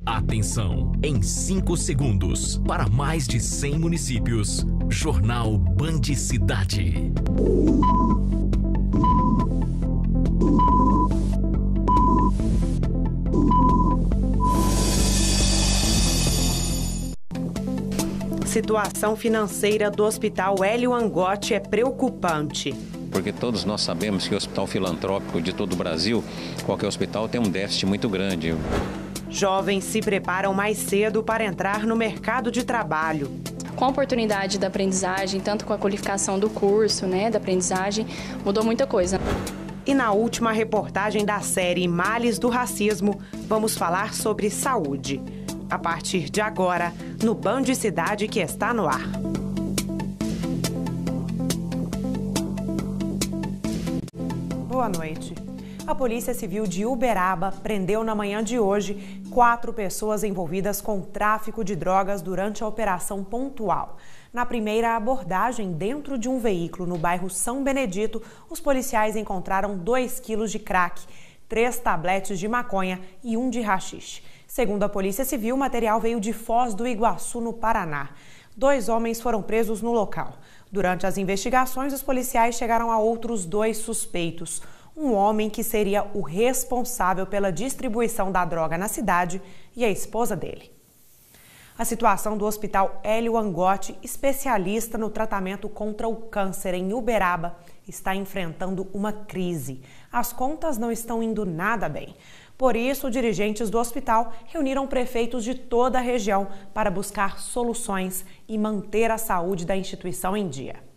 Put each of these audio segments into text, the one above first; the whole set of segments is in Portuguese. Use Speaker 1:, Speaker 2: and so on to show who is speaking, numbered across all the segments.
Speaker 1: Atenção, em 5 segundos, para mais de 100 municípios, Jornal Band Cidade.
Speaker 2: Situação financeira do Hospital Hélio Angotti é preocupante.
Speaker 3: Porque todos nós sabemos que o hospital filantrópico de todo o Brasil, qualquer hospital tem um déficit muito grande.
Speaker 2: Jovens se preparam mais cedo para entrar no mercado de trabalho.
Speaker 4: Com a oportunidade da aprendizagem, tanto com a qualificação do curso, da aprendizagem, mudou muita coisa.
Speaker 2: E na última reportagem da série Males do Racismo, vamos falar sobre saúde. A partir de agora, no Band Cidade que está no ar. Boa noite. A Polícia Civil de Uberaba prendeu na manhã de hoje 4 pessoas envolvidas com tráfico de drogas durante a Operação Pontual. Na primeira abordagem dentro de um veículo no bairro São Benedito, os policiais encontraram 2 quilos de crack, 3 tabletes de maconha e 1 de haxixe. Segundo a Polícia Civil, o material veio de Foz do Iguaçu, no Paraná. 2 homens foram presos no local. Durante as investigações, os policiais chegaram a outros 2 suspeitos. Um homem que seria o responsável pela distribuição da droga na cidade e a esposa dele. A situação do Hospital Hélio Angotti, especialista no tratamento contra o câncer em Uberaba, está enfrentando uma crise. As contas não estão indo nada bem. Por isso, dirigentes do hospital reuniram prefeitos de toda a região para buscar soluções e manter a saúde da instituição em dia.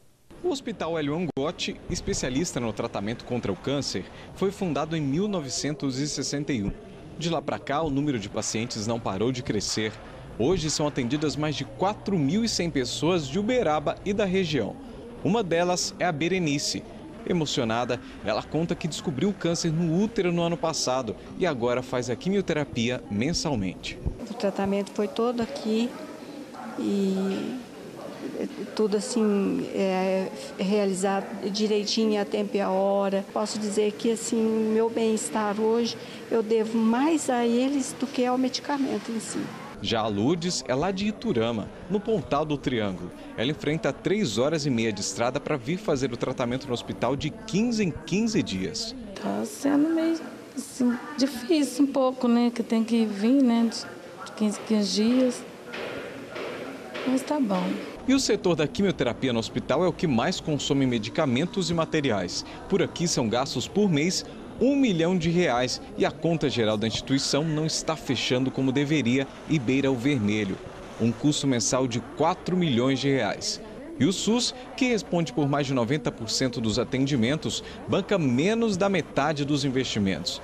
Speaker 5: O Hospital Hélio Angotti, especialista no tratamento contra o câncer, foi fundado em 1961. De lá para cá, o número de pacientes não parou de crescer. Hoje são atendidas mais de 4.100 pessoas de Uberaba e da região. Uma delas é a Berenice. Emocionada, ela conta que descobriu o câncer no útero no ano passado e agora faz a quimioterapia mensalmente.
Speaker 6: O tratamento foi todo aqui e tudo assim realizado direitinho, a tempo e a hora. Posso dizer que assim, meu bem-estar hoje eu devo mais a eles do que ao medicamento em si.
Speaker 5: Já a Lourdes é lá de Iturama, no Pontal do Triângulo. Ela enfrenta 3 horas e meia de estrada para vir fazer o tratamento no hospital de 15 em 15 dias.
Speaker 7: Tá sendo meio assim, difícil um pouco, que tem que vir, de 15 em 15 dias. Mas tá bom.
Speaker 5: E o setor da quimioterapia no hospital é o que mais consome medicamentos e materiais. Por aqui são gastos por mês R$1 milhão e a conta geral da instituição não está fechando como deveria e beira o vermelho. Um custo mensal de R$4 milhões. E o SUS, que responde por mais de 90% dos atendimentos, banca menos da metade dos investimentos.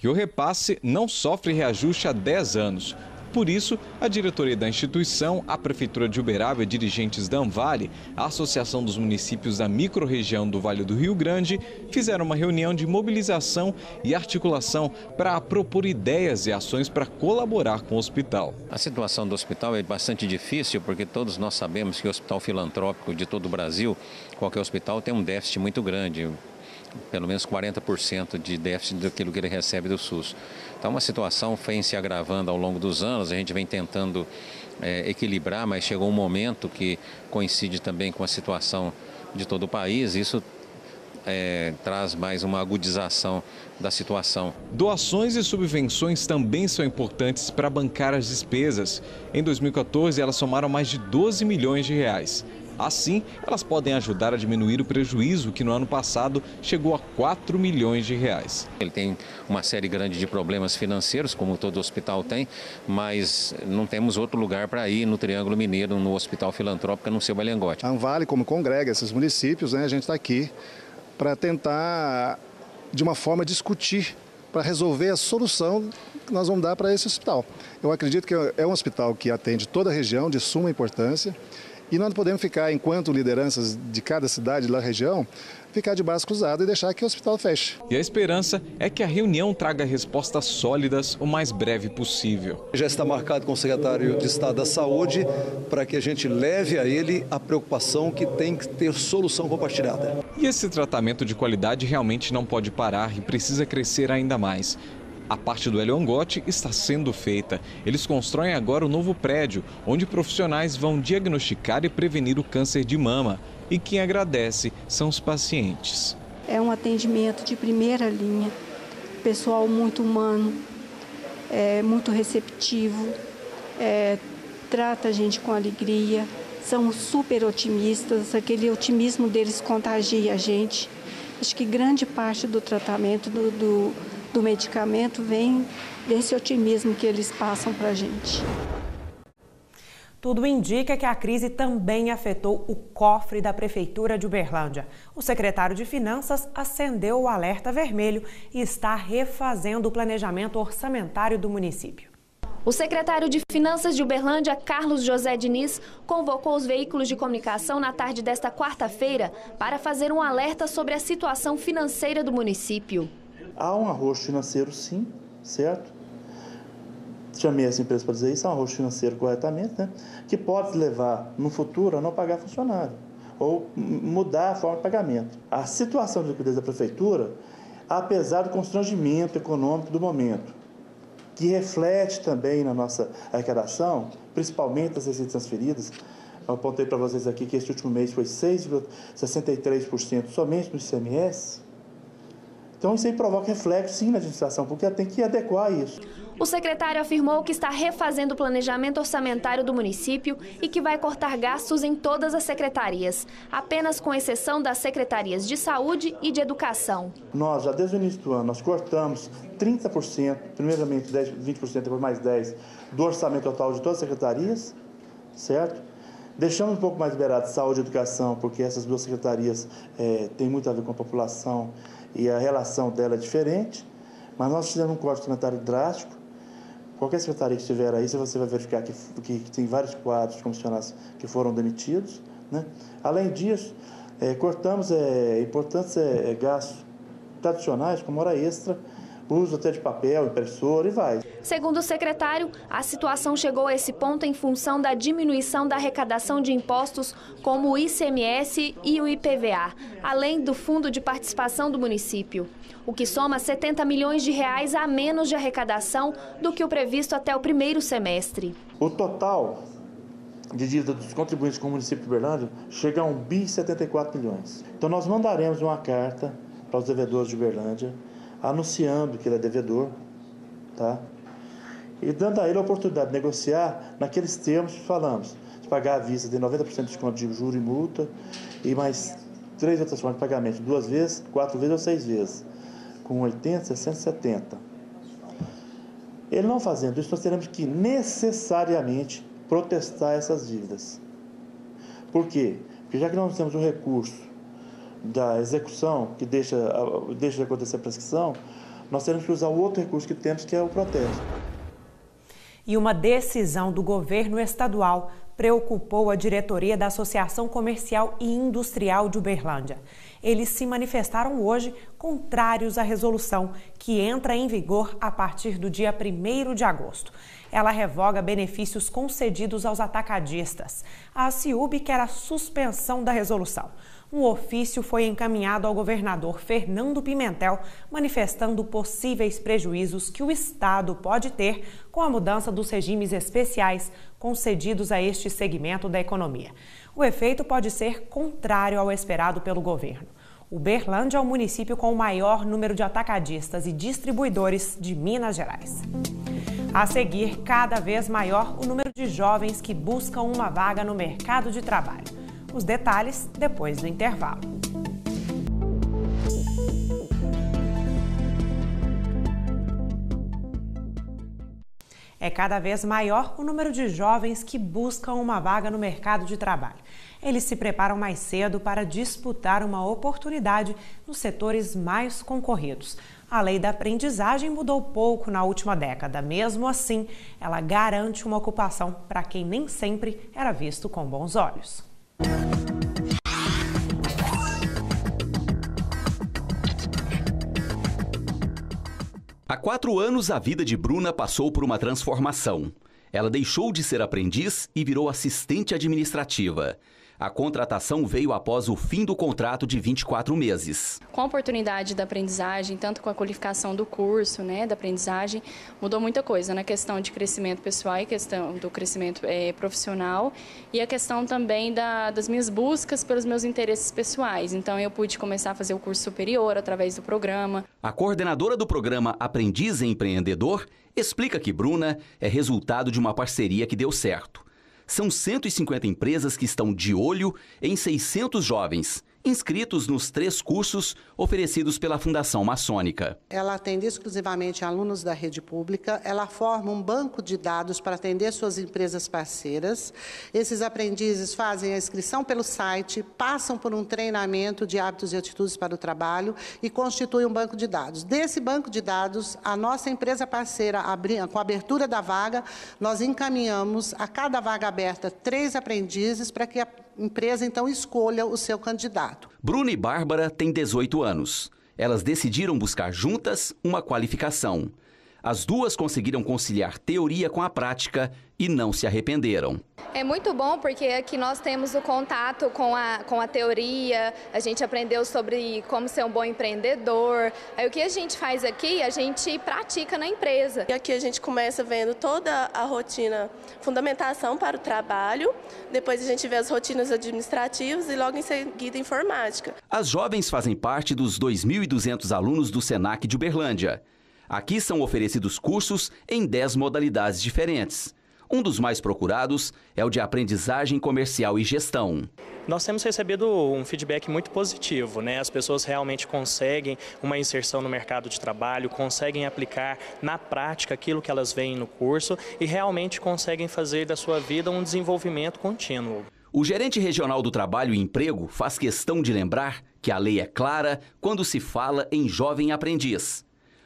Speaker 5: E o repasse não sofre reajuste há 10 anos. Por isso, a diretoria da instituição, a Prefeitura de Uberaba e dirigentes da Anvale, a Associação dos Municípios da Microrregião do Vale do Rio Grande, fizeram uma reunião de mobilização e articulação para propor ideias e ações para colaborar com o hospital.
Speaker 3: A situação do hospital é bastante difícil porque todos nós sabemos que o hospital filantrópico de todo o Brasil, qualquer hospital tem um déficit muito grande. Pelo menos 40% de déficit daquilo que ele recebe do SUS. Então, uma situação vem se agravando ao longo dos anos, a gente vem tentando equilibrar, mas chegou um momento que coincide também com a situação de todo o país, isso traz mais uma agudização da situação.
Speaker 5: Doações e subvenções também são importantes para bancar as despesas. Em 2014, elas somaram mais de R$12 milhões. Assim, elas podem ajudar a diminuir o prejuízo que no ano passado chegou a R$4 milhões.
Speaker 3: Ele tem uma série grande de problemas financeiros, como todo hospital tem, mas não temos outro lugar para ir no Triângulo Mineiro, no Hospital Filantrópico, no seu Hélio Angotti.
Speaker 8: A Anvale, como congrega esses municípios, a gente está aqui para tentar, de uma forma, discutir, para resolver a solução que nós vamos dar para esse hospital. Eu acredito que é um hospital que atende toda a região, de suma importância. E nós não podemos ficar, enquanto lideranças de cada cidade da região, ficar de braço cruzado e deixar que o hospital feche.
Speaker 5: E a esperança é que a reunião traga respostas sólidas o mais breve possível.
Speaker 9: Já está marcado com o secretário de Estado da Saúde para que a gente leve a ele a preocupação que tem que ter solução compartilhada.
Speaker 5: E esse tratamento de qualidade realmente não pode parar e precisa crescer ainda mais. A parte do Hélio Angotti está sendo feita. Eles constroem agora o novo prédio, onde profissionais vão diagnosticar e prevenir o câncer de mama. E quem agradece são os pacientes.
Speaker 6: É um atendimento de primeira linha, pessoal muito humano, muito receptivo, trata a gente com alegria, são super otimistas, aquele otimismo deles contagia a gente. Acho que grande parte do tratamento do medicamento vem desse otimismo que eles passam para a gente.
Speaker 2: Tudo indica que a crise também afetou o cofre da Prefeitura de Uberlândia. O secretário de Finanças acendeu o alerta vermelho e está refazendo o planejamento orçamentário do município.
Speaker 10: O secretário de Finanças de Uberlândia, Carlos José Diniz, convocou os veículos de comunicação na tarde desta quarta-feira para fazer um alerta sobre a situação financeira do município.
Speaker 11: Há um arroxo financeiro, sim, certo? Chamei essa empresa para dizer isso, há um arroxo financeiro corretamente, né? Que pode levar no futuro a não pagar funcionário ou mudar a forma de pagamento. A situação de liquidez da Prefeitura, apesar do constrangimento econômico do momento, que reflete também na nossa arrecadação, principalmente as receitas transferidas. Eu apontei para vocês aqui que este último mês foi 6,63% somente no ICMS. Então isso aí provoca reflexo sim na administração, porque ela tem que adequar isso.
Speaker 10: O secretário afirmou que está refazendo o planejamento orçamentário do município e que vai cortar gastos em todas as secretarias, apenas com exceção das secretarias de saúde e de educação.
Speaker 11: Nós, já desde o início do ano, nós cortamos 30%, primeiramente 20%, depois mais 10%, do orçamento total de todas as secretarias, certo? Deixamos um pouco mais liberado saúde e educação, porque essas duas secretarias têm muito a ver com a população e a relação dela é diferente, mas nós fizemos um corte orçamentário drástico. Qualquer secretaria que estiver aí, você vai verificar que tem vários quadros de comissionados que foram demitidos, né? Além disso, cortamos importantes gastos tradicionais, como hora extra, uso até de papel, impressora e vai.
Speaker 10: Segundo o secretário, a situação chegou a esse ponto em função da diminuição da arrecadação de impostos como o ICMS e o IPVA, além do Fundo de Participação do município, o que soma 70 milhões de reais a menos de arrecadação do que o previsto até o primeiro semestre.
Speaker 11: O total de dívida dos contribuintes com o município de Uberlândia chega a 1,74 bilhões. Então nós mandaremos uma carta para os devedores de Uberlândia, anunciando que ele é devedor, tá? E dando a ele a oportunidade de negociar naqueles termos que falamos, de pagar à vista de 90% de desconto de juro e multa e mais 3 outras formas de pagamento, 2 vezes, 4 vezes ou 6 vezes, com 80, 60, 70. Ele não fazendo isso, nós teremos que necessariamente protestar essas dívidas. Por quê? Porque já que nós temos um recurso da execução, que deixa de acontecer a prescrição, nós temos que usar o outro recurso que temos, que é o protesto.
Speaker 2: E uma decisão do governo estadual preocupou a diretoria da Associação Comercial e Industrial de Uberlândia. Eles se manifestaram hoje contrários à resolução, que entra em vigor a partir do dia 1º de agosto. Ela revoga benefícios concedidos aos atacadistas. A CIUB quer a suspensão da resolução. Um ofício foi encaminhado ao governador Fernando Pimentel, manifestando possíveis prejuízos que o Estado pode ter com a mudança dos regimes especiais concedidos a este segmento da economia. O efeito pode ser contrário ao esperado pelo governo. Uberlândia é o município com o maior número de atacadistas e distribuidores de Minas Gerais. A seguir, cada vez maior o número de jovens que buscam uma vaga no mercado de trabalho. Os detalhes depois do intervalo. É cada vez maior o número de jovens que buscam uma vaga no mercado de trabalho. Eles se preparam mais cedo para disputar uma oportunidade nos setores mais concorridos. A lei da aprendizagem mudou pouco na última década. Mesmo assim, ela garante uma ocupação para quem nem sempre era visto com bons olhos.
Speaker 12: Há 4 anos, a vida de Bruna passou por uma transformação. Ela deixou de ser aprendiz e virou assistente administrativa. A contratação veio após o fim do contrato de 24 meses.
Speaker 4: Com a oportunidade da aprendizagem, tanto com a qualificação do curso, né, da aprendizagem, mudou muita coisa na questão de crescimento pessoal e questão do crescimento profissional e a questão também das minhas buscas pelos meus interesses pessoais. Então, eu pude começar a fazer o curso superior através do programa.
Speaker 12: A coordenadora do programa Aprendiz Empreendedor explica que Bruna é resultado de uma parceria que deu certo. São 150 empresas que estão de olho em 600 jovens, inscritos nos 3 cursos oferecidos pela Fundação Maçônica.
Speaker 13: Ela atende exclusivamente alunos da rede pública, ela forma um banco de dados para atender suas empresas parceiras. Esses aprendizes fazem a inscrição pelo site, passam por um treinamento de hábitos e atitudes para o trabalho e constituem um banco de dados. Desse banco de dados, a nossa empresa parceira, com a abertura da vaga, nós encaminhamos a cada vaga aberta 3 aprendizes para que a empresa, então, escolha o seu candidato.
Speaker 12: Bruna e Bárbara têm 18 anos. Elas decidiram buscar juntas uma qualificação. As duas conseguiram conciliar teoria com a prática e não se arrependeram.
Speaker 10: É muito bom porque aqui nós temos o contato com a teoria, a gente aprendeu sobre como ser um bom empreendedor. Aí o que a gente faz aqui, a gente pratica na empresa.
Speaker 14: E aqui a gente começa vendo toda a rotina, fundamentação para o trabalho, depois a gente vê as rotinas administrativas e logo em seguida informática.
Speaker 12: As jovens fazem parte dos 2.200 alunos do Senac de Uberlândia. Aqui são oferecidos cursos em 10 modalidades diferentes. Um dos mais procurados é o de aprendizagem comercial e gestão.
Speaker 15: Nós temos recebido um feedback muito positivo, né? As pessoas realmente conseguem uma inserção no mercado de trabalho, conseguem aplicar na prática aquilo que elas veem no curso e realmente conseguem fazer da sua vida um desenvolvimento contínuo.
Speaker 12: O gerente regional do Trabalho e Emprego faz questão de lembrar que a lei é clara quando se fala em jovem aprendiz.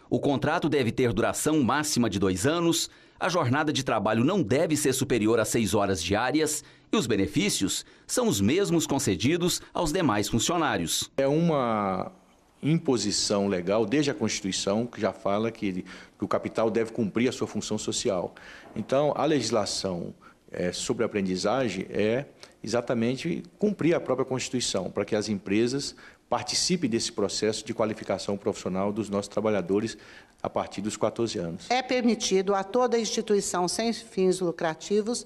Speaker 12: O contrato deve ter duração máxima de 2 anos, a jornada de trabalho não deve ser superior a 6 horas diárias e os benefícios são os mesmos concedidos aos demais funcionários.
Speaker 16: É uma imposição legal desde a Constituição que já fala que o capital deve cumprir a sua função social. Então, a legislação sobre a aprendizagem é exatamente cumprir a própria Constituição, para que as empresas participem desse processo de qualificação profissional dos nossos trabalhadores a partir dos 14 anos.
Speaker 13: É permitido a toda instituição sem fins lucrativos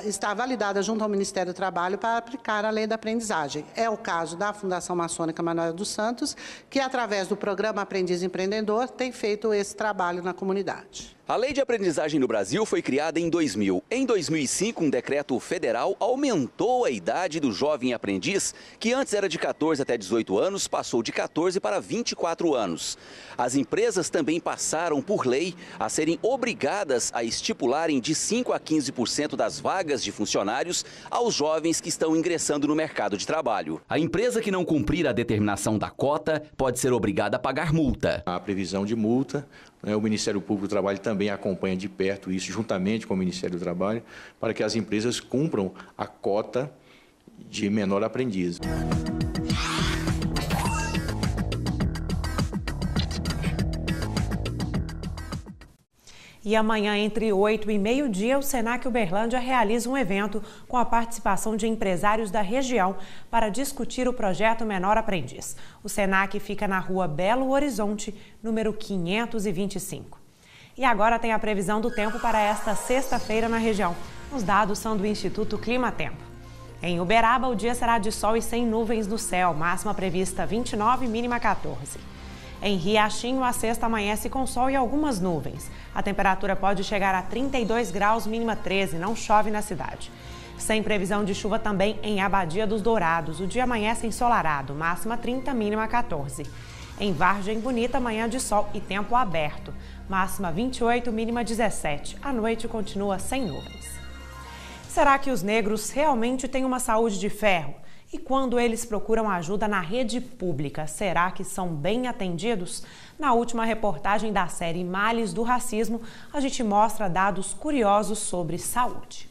Speaker 13: estar validada junto ao Ministério do Trabalho para aplicar a lei da aprendizagem. É o caso da Fundação Maçônica Manoel dos Santos, que através do programa Aprendiz Empreendedor tem feito esse trabalho na comunidade.
Speaker 12: A Lei de Aprendizagem no Brasil foi criada em 2000. Em 2005, um decreto federal aumentou a idade do jovem aprendiz, que antes era de 14 até 18 anos, passou de 14 para 24 anos. As empresas também passaram, por lei, a serem obrigadas a estipularem de 5% a 15% das vagas de funcionários aos jovens que estão ingressando no mercado de trabalho. A empresa que não cumprir a determinação da cota pode ser obrigada a pagar multa.
Speaker 16: A previsão de multa, o Ministério Público do Trabalho também acompanha de perto isso, juntamente com o Ministério do Trabalho, para que as empresas cumpram a cota de menor aprendiz.
Speaker 2: E amanhã, entre 8 e meio-dia, o Senac Uberlândia realiza um evento com a participação de empresários da região para discutir o projeto Menor Aprendiz. O Senac fica na rua Belo Horizonte, número 525. E agora tem a previsão do tempo para esta sexta-feira na região. Os dados são do Instituto Clima Tempo. Em Uberaba, o dia será de sol e sem nuvens no céu, máxima prevista 29, mínima 14. Em Riachinho, a sexta amanhece com sol e algumas nuvens. A temperatura pode chegar a 32 graus, mínima 13, não chove na cidade. Sem previsão de chuva também em Abadia dos Dourados. O dia amanhece ensolarado, máxima 30, mínima 14. Em Vargem Bonita, manhã de sol e tempo aberto. Máxima 28, mínima 17. A noite continua sem nuvens. Será que os negros realmente têm uma saúde de ferro? E quando eles procuram ajuda na rede pública, será que são bem atendidos? Na última reportagem da série Males do Racismo, a gente mostra dados curiosos sobre saúde.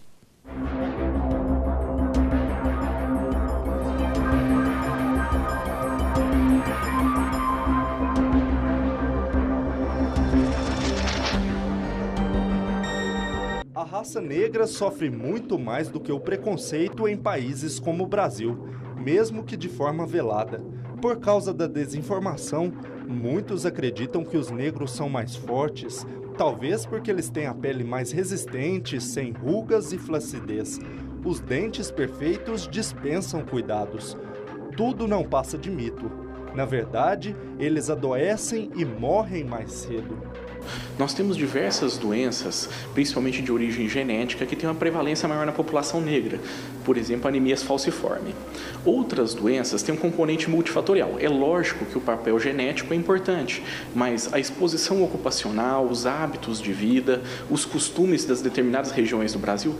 Speaker 17: A raça negra sofre muito mais do que o preconceito em países como o Brasil, mesmo que de forma velada. Por causa da desinformação, muitos acreditam que os negros são mais fortes, talvez porque eles têm a pele mais resistente, sem rugas e flacidez. Os dentes perfeitos dispensam cuidados. Tudo não passa de mito. Na verdade, eles adoecem e morrem mais cedo.
Speaker 18: Nós temos diversas doenças, principalmente de origem genética, que têm uma prevalência maior na população negra. Por exemplo, a anemia falciforme. Outras doenças têm um componente multifatorial. É lógico que o papel genético é importante, mas a exposição ocupacional, os hábitos de vida, os costumes das determinadas regiões do Brasil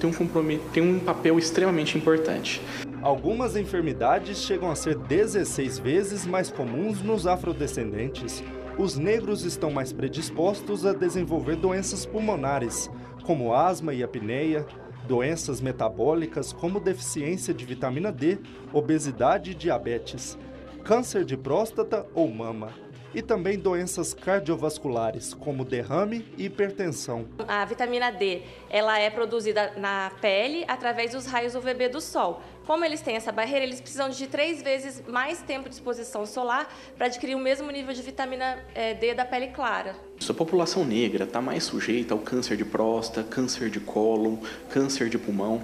Speaker 18: têm um papel extremamente importante.
Speaker 17: Algumas enfermidades chegam a ser 16 vezes mais comuns nos afrodescendentes. Os negros estão mais predispostos a desenvolver doenças pulmonares, como asma e apneia, doenças metabólicas como deficiência de vitamina D, obesidade e diabetes, câncer de próstata ou mama, e também doenças cardiovasculares, como derrame e hipertensão.
Speaker 19: A vitamina D, ela é produzida na pele através dos raios UVB do sol. Como eles têm essa barreira, eles precisam de 3 vezes mais tempo de exposição solar para adquirir o mesmo nível de vitamina D da pele clara.
Speaker 18: A população negra está mais sujeita ao câncer de próstata, câncer de cólon, câncer de pulmão.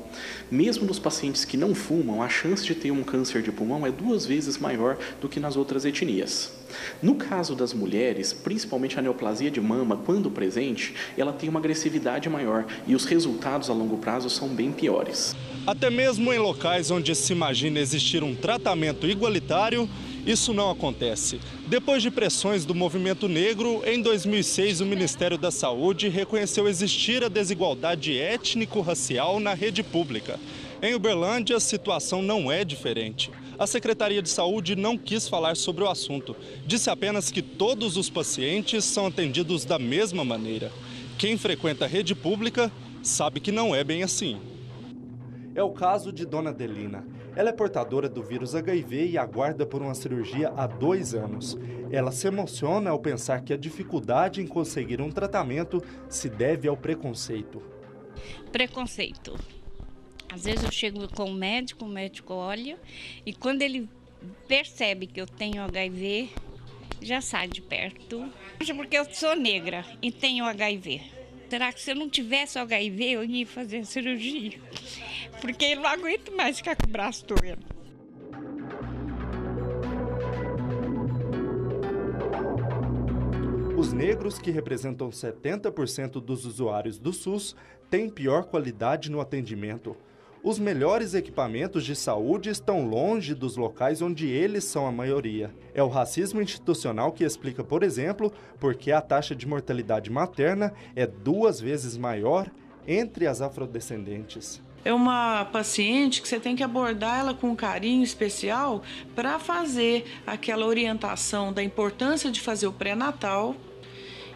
Speaker 18: Mesmo nos pacientes que não fumam, a chance de ter um câncer de pulmão é 2 vezes maior do que nas outras etnias. No caso das mulheres, principalmente a neoplasia de mama, quando presente, ela tem uma agressividade maior e os resultados a longo prazo são bem piores.
Speaker 17: Até mesmo em locais onde se imagina existir um tratamento igualitário, isso não acontece. Depois de pressões do movimento negro, em 2006 o Ministério da Saúde reconheceu existir a desigualdade étnico-racial na rede pública. Em Uberlândia, a situação não é diferente. A Secretaria de Saúde não quis falar sobre o assunto. Disse apenas que todos os pacientes são atendidos da mesma maneira. Quem frequenta a rede pública sabe que não é bem assim. É o caso de Dona Adelina. Ela é portadora do vírus HIV e aguarda por uma cirurgia há 2 anos. Ela se emociona ao pensar que a dificuldade em conseguir um tratamento se deve ao preconceito.
Speaker 20: Preconceito. Às vezes eu chego com o médico olha, e quando ele percebe que eu tenho HIV, já sai de perto. Porque eu sou negra e tenho HIV. Será que se eu não tivesse HIV, eu ia fazer a cirurgia? Porque eu não aguento mais ficar com o braço doendo.
Speaker 17: Os negros, que representam 70% dos usuários do SUS, têm pior qualidade no atendimento. Os melhores equipamentos de saúde estão longe dos locais onde eles são a maioria. É o racismo institucional que explica, por exemplo, por que a taxa de mortalidade materna é 2 vezes maior entre as afrodescendentes.
Speaker 21: É uma paciente que você tem que abordar ela com um carinho especial para fazer aquela orientação da importância de fazer o pré-natal.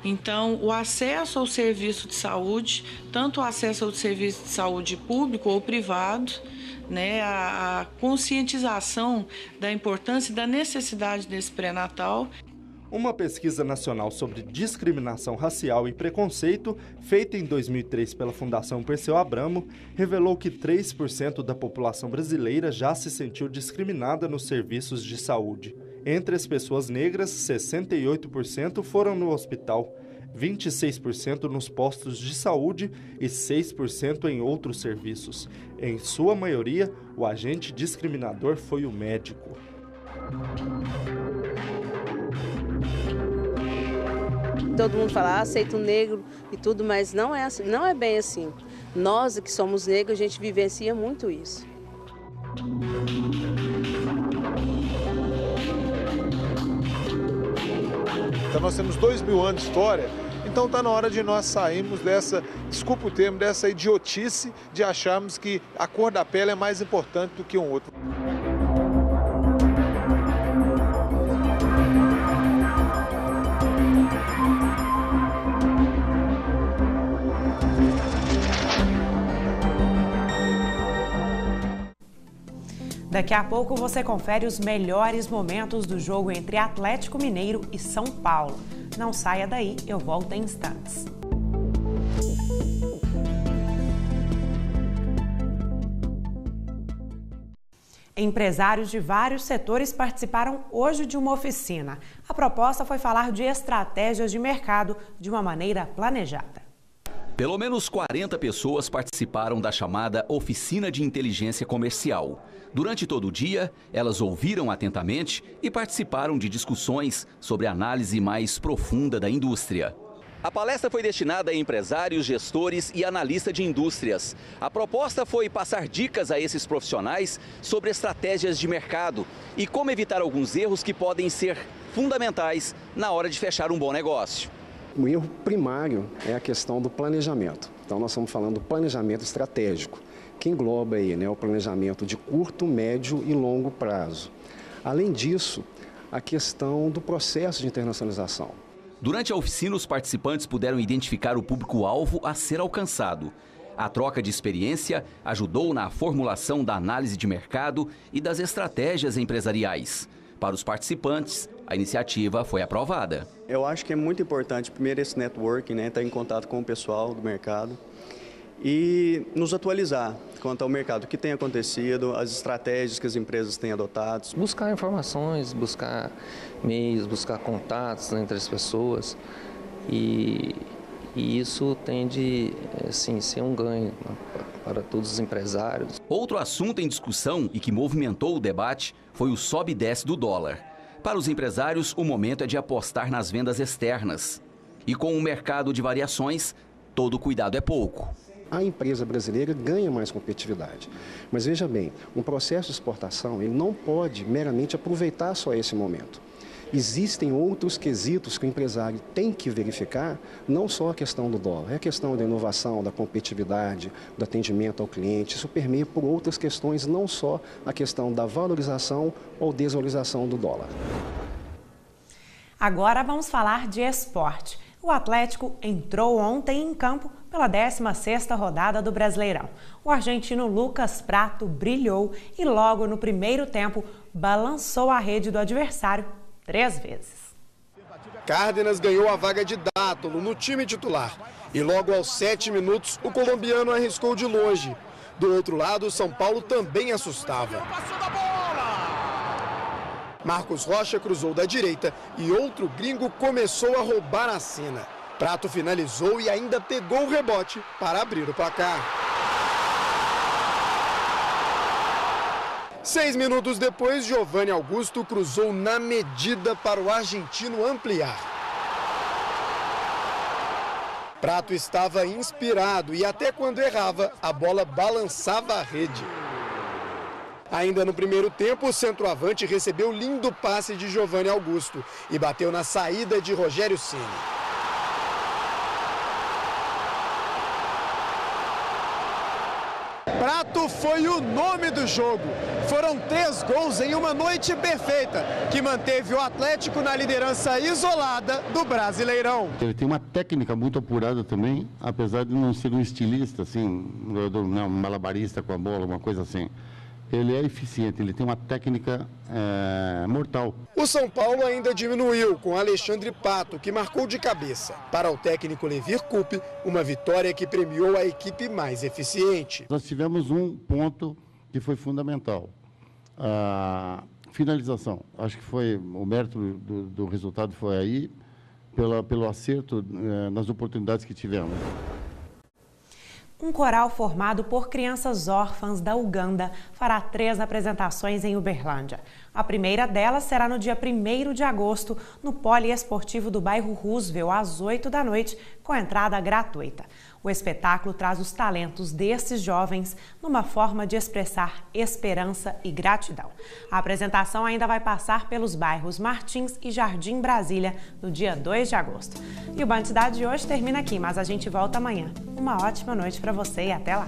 Speaker 21: Então, o acesso ao serviço de saúde, tanto o acesso ao serviço de saúde público ou privado, né, a conscientização da importância e da necessidade desse pré-natal.
Speaker 17: Uma pesquisa nacional sobre discriminação racial e preconceito, feita em 2003 pela Fundação Perseu Abramo, revelou que 3% da população brasileira já se sentiu discriminada nos serviços de saúde. Entre as pessoas negras, 68% foram no hospital, 26% nos postos de saúde e 6% em outros serviços. Em sua maioria, o agente discriminador foi o médico.
Speaker 22: Todo mundo fala, aceita o negro e tudo, mas não é assim, não é bem assim. Nós que somos negros, a gente vivencia muito isso.
Speaker 23: Então nós temos 2000 anos de história, então está na hora de nós sairmos dessa, desculpa o termo, dessa idiotice de acharmos que a cor da pele é mais importante do que um outro.
Speaker 2: Daqui a pouco você confere os melhores momentos do jogo entre Atlético Mineiro e São Paulo. Não saia daí, eu volto em instantes. Empresários de vários setores participaram hoje de uma oficina. A proposta foi falar de estratégias de mercado de uma maneira planejada.
Speaker 12: Pelo menos 40 pessoas participaram da chamada Oficina de Inteligência Comercial. Durante todo o dia, elas ouviram atentamente e participaram de discussões sobre a análise mais profunda da indústria. A palestra foi destinada a empresários, gestores e analistas de indústrias. A proposta foi passar dicas a esses profissionais sobre estratégias de mercado e como evitar alguns erros que podem ser fundamentais na hora de fechar um bom negócio.
Speaker 1: O erro primário é a questão do planejamento. Então, nós estamos falando do planejamento estratégico, que engloba aí, o planejamento de curto, médio e longo prazo. Além disso, a questão do processo de internacionalização.
Speaker 12: Durante a oficina, os participantes puderam identificar o público-alvo a ser alcançado. A troca de experiência ajudou na formulação da análise de mercado e das estratégias empresariais. Para os participantes, a iniciativa foi aprovada.
Speaker 3: Eu acho que é muito importante, primeiro, esse networking, estar em contato com o pessoal do mercado e nos atualizar quanto ao mercado, o que tem acontecido, as estratégias que as empresas têm adotado.
Speaker 7: Buscar informações, buscar meios, buscar contatos entre as pessoas e isso tende, assim, ser um ganho para todos os empresários.
Speaker 12: Outro assunto em discussão e que movimentou o debate foi o sobe e desce do dólar. Para os empresários, o momento é de apostar nas vendas externas. E com o mercado de variações, todo cuidado é pouco.
Speaker 1: A empresa brasileira ganha mais competitividade. Mas veja bem, um processo de exportação ele não pode meramente aproveitar só esse momento. Existem outros quesitos que o empresário tem que verificar, não só a questão do dólar, é a questão da inovação, da competitividade, do atendimento ao cliente. Isso permeia por outras questões, não só a questão da valorização ou desvalorização do dólar.
Speaker 2: Agora vamos falar de esporte. O Atlético entrou ontem em campo pela 16ª rodada do Brasileirão. O argentino Lucas Prato brilhou e logo no primeiro tempo balançou a rede do adversário 3 vezes.
Speaker 24: Cárdenas ganhou a vaga de Dátolo no time titular. E logo aos 7 minutos, o colombiano arriscou de longe. Do outro lado, o São Paulo também assustava. Marcos Rocha cruzou da direita e outro gringo começou a roubar a cena. Prato finalizou e ainda pegou o rebote para abrir o placar. 6 minutos depois, Giovanni Augusto cruzou na medida para o argentino ampliar. Prato estava inspirado e até quando errava, a bola balançava a rede. Ainda no primeiro tempo, o centroavante recebeu lindo passe de Giovanni Augusto e bateu na saída de Rogério Ceni. Prato foi o nome do jogo. Foram 3 gols em uma noite perfeita, que manteve o Atlético na liderança isolada do Brasileirão.
Speaker 25: Ele tem uma técnica muito apurada também, apesar de não ser um estilista, assim, um malabarista com a bola, uma coisa assim. Ele é eficiente, ele tem uma técnica mortal.
Speaker 24: O São Paulo ainda diminuiu com Alexandre Pato, que marcou de cabeça. Para o técnico Levir Coupe, uma vitória que premiou a equipe mais eficiente.
Speaker 25: Nós tivemos um ponto que foi fundamental, a finalização. Acho que foi o mérito do resultado foi aí, pelo acerto nas oportunidades que tivemos.
Speaker 2: Um coral formado por crianças órfãs da Uganda fará 3 apresentações em Uberlândia. A primeira delas será no dia 1º de agosto, no poliesportivo do bairro Roosevelt, às 8 da noite, com entrada gratuita. O espetáculo traz os talentos desses jovens numa forma de expressar esperança e gratidão. A apresentação ainda vai passar pelos bairros Martins e Jardim Brasília, no dia 2 de agosto. E o Band Cidade de hoje termina aqui, mas a gente volta amanhã. Uma ótima noite para você e até lá!